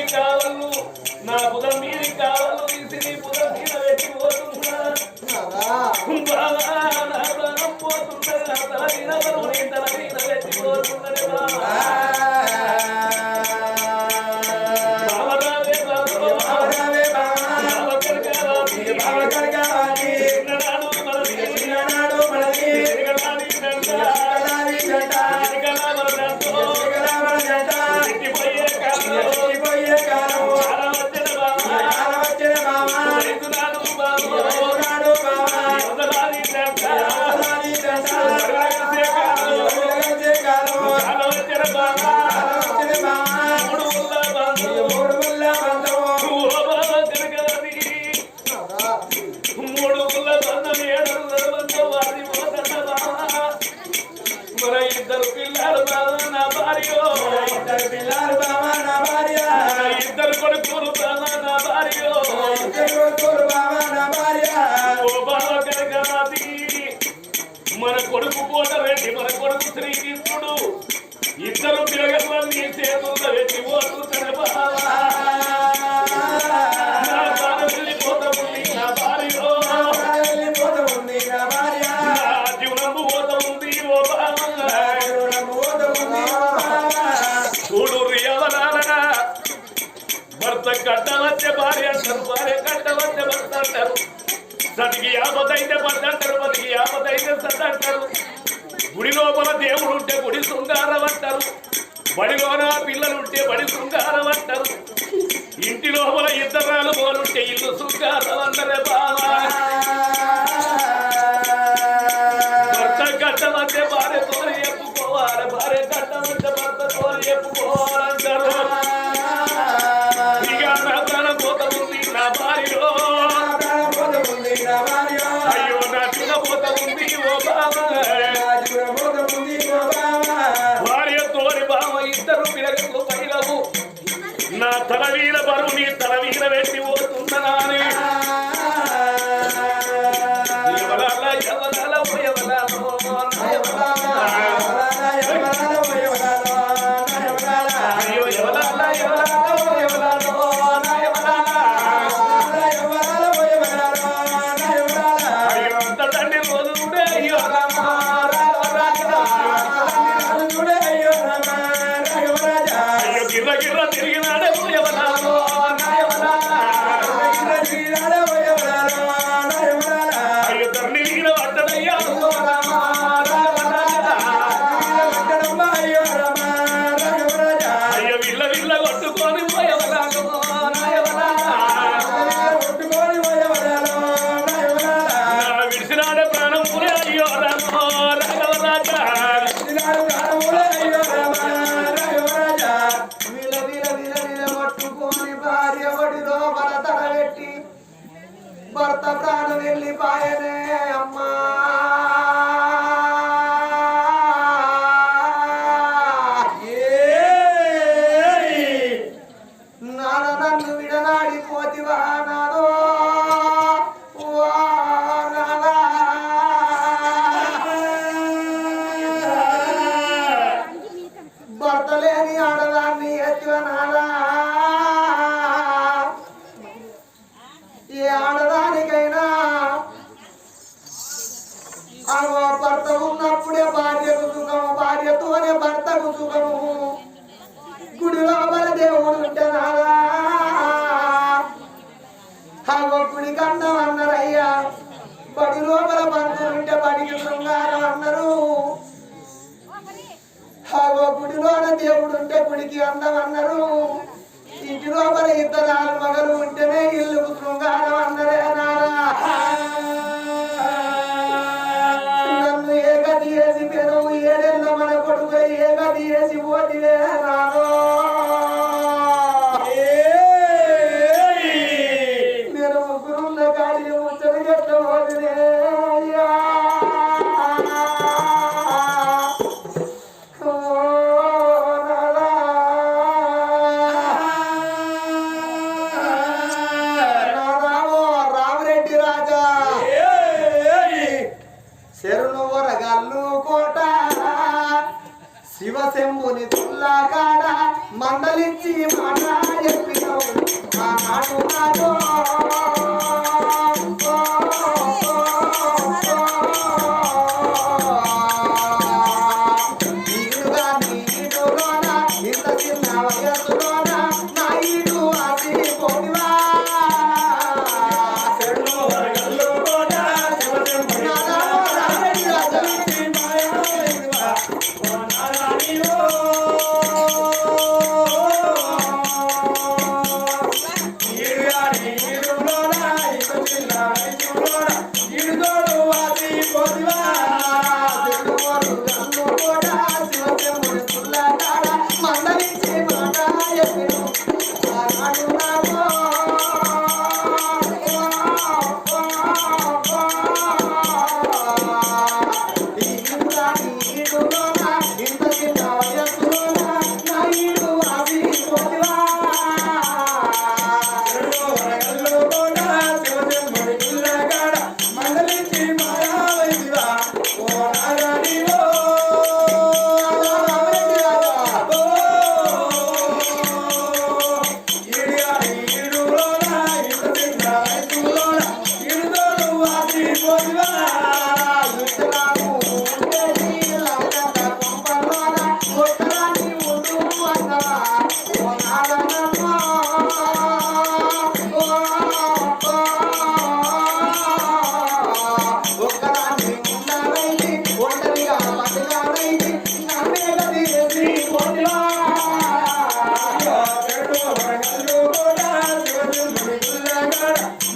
కావాలి నా బుధం మీది కావాలి తీసి బుధం మీద పెట్టిపోతున్నా బాబా నా ప్రాణం పోతున్నా తల మీద పెట్టిపోతున్నది బాబా ఇద్దరు కొడుకులు నా భార్య మన కొడుకు కోటరెడ్డి మన కొడుకు శ్రీకృష్ణుడు ఇద్దరు పిల్లగల్ని చేతుల్లో పెట్టి పోతుంటారు బాబా వెళ్ళిపోతుంది నా భార్య జీవనము పోత ఉంది ఓ చూడు రియవలాలనా భర్త కట్టవచ్చే భార్య అంటారు భార్య కట్టవచ్చే భర్త అంటారు సతికి ఆపదైతే భర్త అంటారు బతికి ఆపదైతే సత అంటారు గుడి లోపల దేవుడు ఉంటే గుడి శృంగారం అంటారు బడిలోన పిల్లలుంటే బడి శృంగారం అంటారు ఇంటి లోపల ఇద్దరాలు పోలుంటే ఇల్లు శృంగారం అంటారే బావా భర్త కట్టవచ్చే భార్య తోని చెప్పుకోవాలి భార్య కట్టవచ్చే భర్త తోని చెప్పుకోవాలంటారు ఇక నా ప్రాణం పోత ఉంది నా భార్యలో అయ్యో నా చూడపోత ఉంది ఓ బాబా భార్య తోని బావ ఇద్దరు పిల్లలు పైలవు నా తల వీర బరువు నీ తల వీర వేసి పోతున్నానే భర్త ప్రాణం వెళ్ళిపాయనే అమ్మా నాన్న నన్ను విడనాడిపోతివా నాదో భర్త లేని ఆడదాన్ని ఎత్తివ నాదా ఏ ఆడదానికైనా భర్త ఉన్నప్పుడే భార్యకు సుఖము భార్యతోనే భర్తకు సుఖము గుడి లోపల దేవుడు ఉంటే నాదా గుడి కన్నం అన్నారయ్యా బడి లోపల బంధువులు ఉంటే బడికి శృంగారం అన్నారు గుడిలోన దేవుడు ఉంటే గుడికి అందం అన్నారు ఇంటి లోపల ఇద్దరు మగలు ఉంటేనే ఇల్లు శృంగారం అందరే నన్ను ఏ గది వేసి పెనవు ఏడేళ్ళ మన కొడుకు ఏ గది వేసి పోతివే నాదో నేను ముగ్గురున్న కాడి ముచ్చని చెప్తే అయ్యా శివశంభుని తుల్లా కాడ మందలించి మాట చెప్పినావు ఆనాడు నాడు ఈడుగా నీడులోన ఇంత చిన్న వయసులోన నా ఈడు అది పోనివా మందలించి మాట చెప్పినావు ఆనాడు నాడు ఇంత చిన్న వయస్సులోన నా ఈడు అది పోనివా మంగళించి మాయావైదివా ఓ నారాయణివో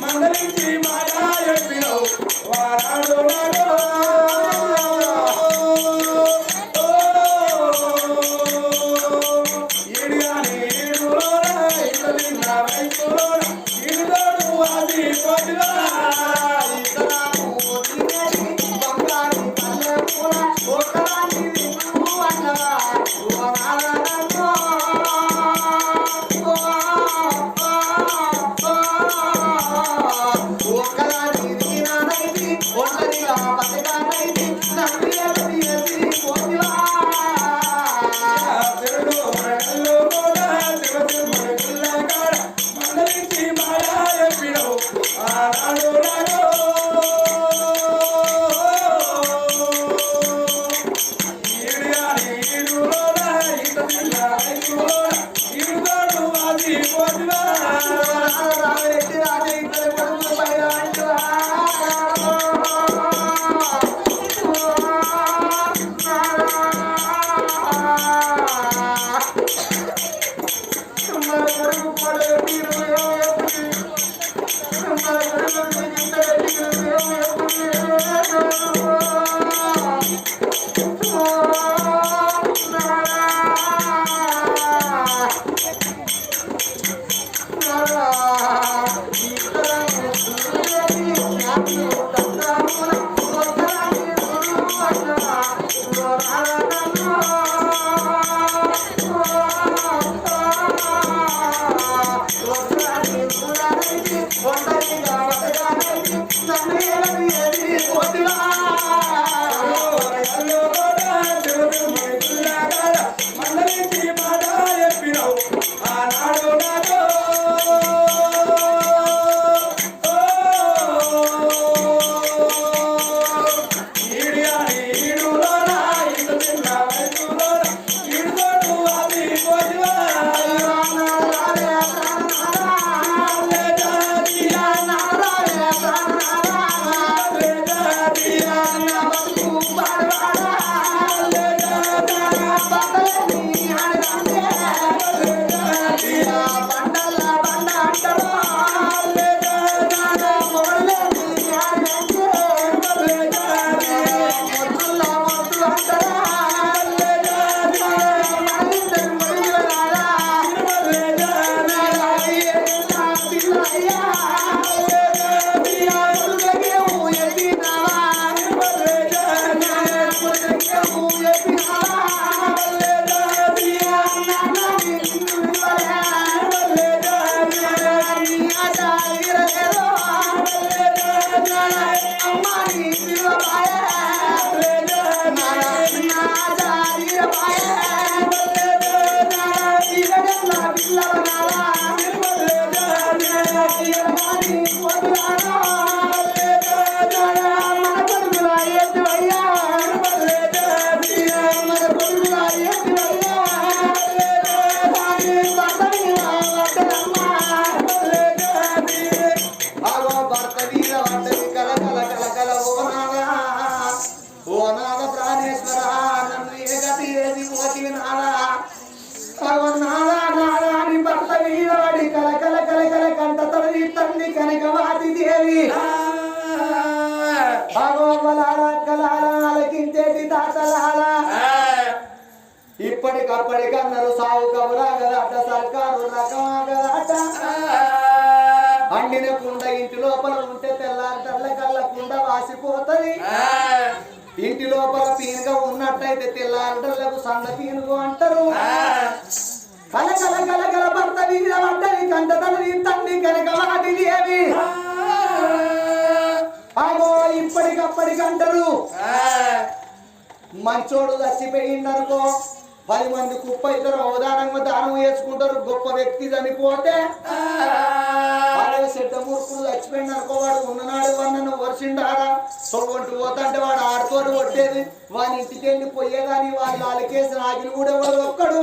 మంగళించి మాయా చెప్పినవు వారాడు మంగళించి మాయా చెప్పినవు ఆనాడు తల్లి కనకవాటి దేవి ఆలకించేటి తాతలాల ఇప్పటికప్పటికన్నారు సాగు కబురాగదట సర్కారు రకమాగదట అండిన కుండ ఇంటి లోపల ఉంటే తెల్లారి కల్ల కుండ వాసిపోతది ఇంటి లోపల పీనుగా ఉన్నట్టయితే తెల్లారులకు సన్న పీనుగు అంటారు కలకల భర్త వీర పడ్డది కంట తల్లి తండ్రి కనకవాటి దేవి అగో ఇప్పటికప్పటికంటారు మంచోడు చచ్చిపోయిందనుకో 10 మంది కుప్ప ఇద్దరు అవధానంగా దానం వేసుకుంటారు గొప్ప వ్యక్తి చనిపోతే అరే చెడ్డ మూర్ఖులు చచ్చిపోయింది అనుకో వాడు ఉన్ననాడు వన్నను వర్షిండారా తొలగొంటూ పోతంటే వాడు ఆడుతోడు కొట్టేది వాని ఇంటికి వెళ్ళి పోయేదాన్ని వాళ్ళు అలకేసి రాగిలు కూడా వాడు ఒక్కడు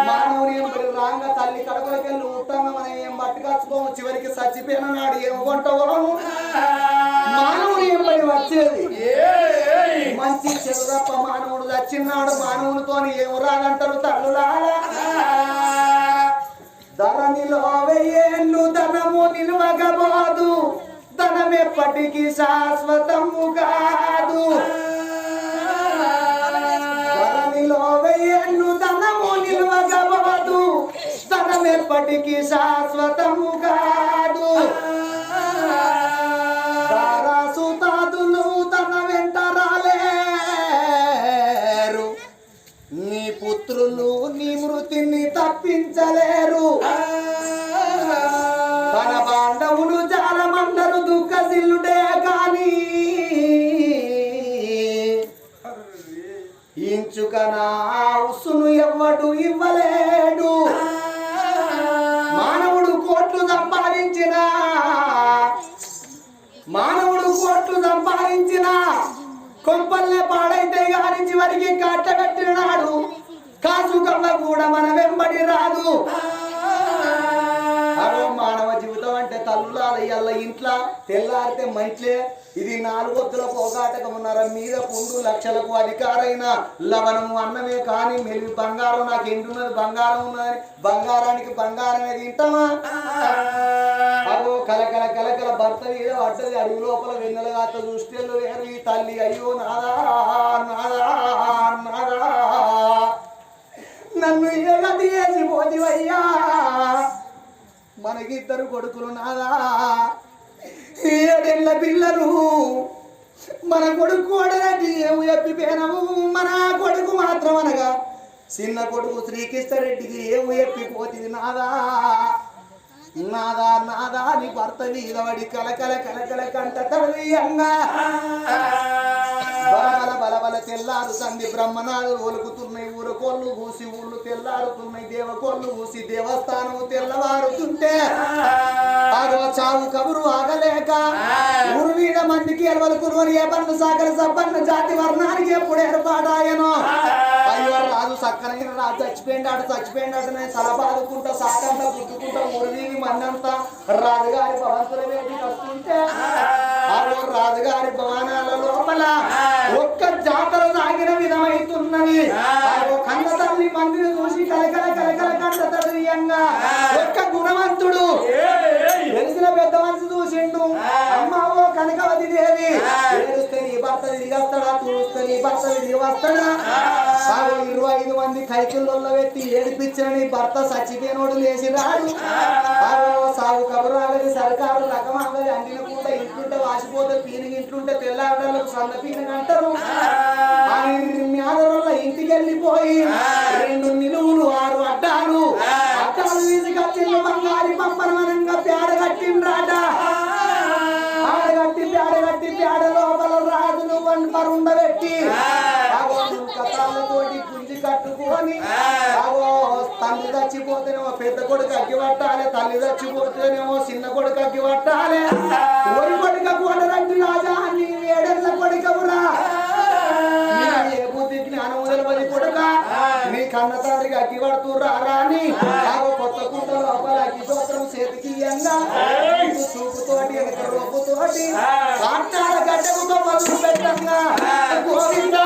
మానవుని ఎంబడి రాంగా తల్లి కడపలకెళ్ళి ఉట్టంగా మనం ఏం పట్టుకొచ్చుకోము చివరికి చచ్చిపోయిన నాడు ఏం కొంటావు మానవుని ఎంబడి వచ్చేది మంచి చెరుదప్ప మానవుడు చచ్చినాడు మానవునితో ఏం రాదంటారు తల్లులారా ధరణిలో 1000 ఏళ్ళు ధనము నిలువగబోదు ధనం ఎప్పటికీ శాశ్వతము కాదు ధరణిలో 1000 ఏళ్ళు ధనము నిలువగబోదు ధనం ఎప్పటికీ శాశ్వతము కాదు దారాసుతాదులు తన వెంట రాలేరు నీ పుత్రులు నీ మృతిని తప్పించలేరు తన బాంధవులు జాలమందరు దుఃఖశిల్లుడే కాని ఇంచుకనా ఉసును ఎవ్వడు ఇవ్వలేడు మానవుడు కోట్లు సంపాదించిన కొంపల్లే పాడైతే గాని చివరికి కట్టబెట్టిన నాడు కాసు కమ్మ కూడా మన వెంబడి రాదు అదో మానవ జీవితం అంటే తల్లులాల ఇంట్లో తెల్లారితే మంచిలే ఇది 4 వద్దుల పోగాటకమున్నారా మీద పుండు లక్షలకు అధికారైన లవణము అన్నమే కానీ మెలివి బంగారం నాకు ఎండున్నది బంగారం ఉన్నదని బంగారానికి బంగారం అనేది తింటామా అగో కలకల భర్త మీద పడ్డది అడుగు లోపల వెన్నెలగాత దృష్టిలో వేరు ఈ తల్లి అయ్యో నాదా నన్ను ఏగది వేసిపోతివయ్యా మనకిద్దరు కొడుకులు నాదా 7 ఏళ్ల పిల్లలు మన కొడుకు కోడలంటే ఏమి ఎప్పిపోయినాము మన కొడుకు మాత్రం అనగా చిన్న కొడుకు శ్రీకృష్ణరెడ్డికి ఏమి ఎప్పిపోతుంది నాదా నీ భర్త మీద పడి కలకల కంట తల్లియంగా బలబల తెల్లారు సంధి బ్రహ్మనాలు ఒలుకుతున్నాయి ఊరకోళ్ళు కూసి ఊళ్ళు తెల్లారుతున్నాయి దేవకోళ్ళు కూసి దేవస్థానం తెల్లవారుతుంటే ఆగో చావు కబురు ఆగలేక ఊరు మీద మందికి ఎలవలుకుని ఏ పన్ను సాగర సబ్బన్న జాతి వర్ణానికి ఎప్పుడు ఏర్పాటాయనో అయ్యో రాజు సక్కనైన రాజు చచ్చిపోయిండాడు నేను తల బాదుకుంటా సాకంతా గుర్తుకుంటా ఊరు వీధి మన్నంతా రాజుగారి భవంతుల వేదికి వస్తుంటే ఆరో రాజుగారి భవనాల లోపల ఒక్క జాతర సాగిన విధమైతున్నది కన్న తల్లి మందిని చూసి కలకల కంట తల్లియంగా ఒక్క గుణవంతుడు తెలిసిన పెద్ద మనసు చూసిండు అమ్మావో కనకవతి దేవి ఏడుస్తే నీ భర్త తిరిగి వస్తాడా చూస్తే నీ భర్త తిరిగి వస్తాడా 25 మంది కైకుల్లో పెట్టి ఏడిపించిన నీ భర్త చచ్చిపోయినోడు లేచి రాడు సాగు కబురాగది సర్కారు రకమాగది అండిన కూడా ఇంట్లుంటే వాసిపోతే పీనిగి ఇంట్లుంటే తెల్లాడలకు సన్న పీనిగి అంటారు మేదరుల ఇంటికి వెళ్ళిపోయి 2 నిలువులు 6 అడ్డాలు తీసుకొచ్చిన బంగారి పంపనమనంగా పేడ కట్టిండ్రాట పేడ లోపల రాజును పరుండబెట్టి కథాలతోటి గుంజి కట్టుకొని తండ్రి చచ్చిపోతేనేమో పెద్ద కొడుకు అగ్గి పట్టాలి తల్లి చచ్చిపోతేనేమో చిన్న కొడుకు అగ్గి పట్టాలి ఒరి కొడుక కూడదండి రాజా నీ 7 ఏళ్ల కొడుకవురా ఏ బుద్ధి జ్ఞానం వదిలి కొడుక నీ కన్న తండ్రికి అగ్గి పడుతుర్రా అని కొత్త కుంట లోపల అగ్గి సూత్రం చేతికి చూపుతోటి వెనక రూపుతోటి గడ్డకుతో మొదలు పెట్టంగా గోవిందా